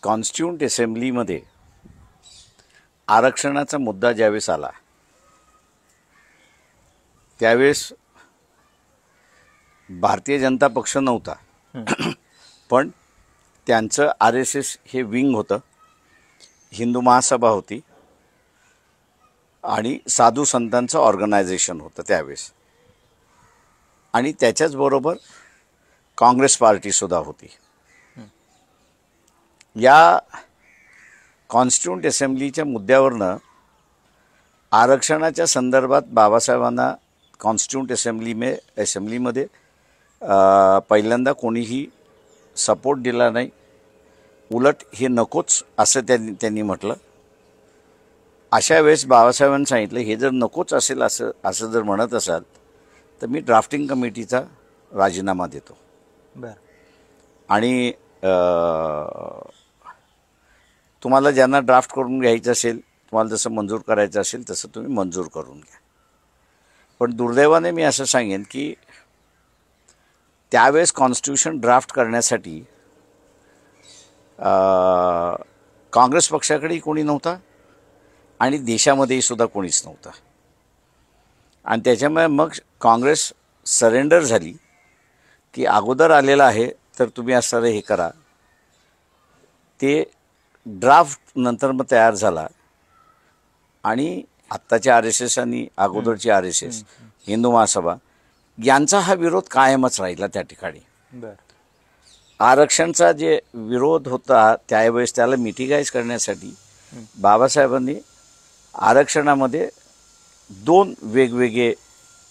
Constituent असेंब्लीमध्ये आरक्षणाचा मुद्दा ज्यावेळेस आला त्यावेळेस भारतीय जनता पक्ष नव्हता, पण त्यांचं RSS हे विंग होतं, हिंदू महासभा होती आणि साधू संतांचं ऑर्गनायझेशन होतं त्यावेळेस, आणि त्याच्याचबरोबर काँग्रेस पार्टीसुद्धा होती. या कॉन्स्टिट्यूंट असेंब्लीच्या मुद्द्यावरनं आरक्षणाच्या संदर्भात बाबासाहेबांना कॉन्स्टिट्यूंट असेंब्लीमध्ये पहिल्यांदा कोणीही सपोर्ट दिला नाही. उलट हे नकोच असं त्यांनी म्हटलं. अशा वेळेस बाबासाहेबांनी सांगितलं हे जर नकोच असेल असं जर म्हणत असाल तर मी ड्राफ्टिंग कमिटीचा राजीनामा देतो. आणि तुम्हाला ज्यांना ड्राफ्ट करून घ्यायचं असेल, तुम्हाला जसं मंजूर करायचं असेल तसं तुम्ही मंजूर करून घ्या. पण दुर्दैवाने मी असं सांगेन की त्यावेळेस कॉन्स्टिट्यूशन ड्राफ्ट करण्यासाठी काँग्रेस पक्षाकडेही कोणी नव्हता आणि देशामध्येही सुद्धा कोणीच नव्हता. आणि त्याच्यामुळे मग काँग्रेस सरेंडर झाली की अगोदर आलेलं आहे तर तुम्ही असं हे करा. ते ड्राफ्ट नंतर मग तयार झाला आणि आत्ताचे RSS आणि अगोदरची RSS हिंदू महासभा यांचा हा विरोध कायमच राहिला. त्या ठिकाणी आरक्षणचा जे विरोध होता त्यावेळेस त्याला मिटिगाईज करण्यासाठी बाबासाहेबांनी आरक्षणामध्ये 2 वेगवेगळे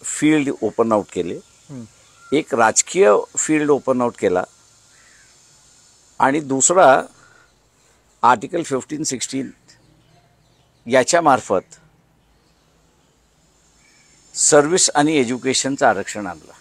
फील्ड ओपन आउट केले. एक राजकीय फील्ड ओपन आउट केला आणि दुसरा आर्टिकल 15-16 याच्यामार्फत सर्व्हिस आणि एज्युकेशनचं आरक्षण आणलं.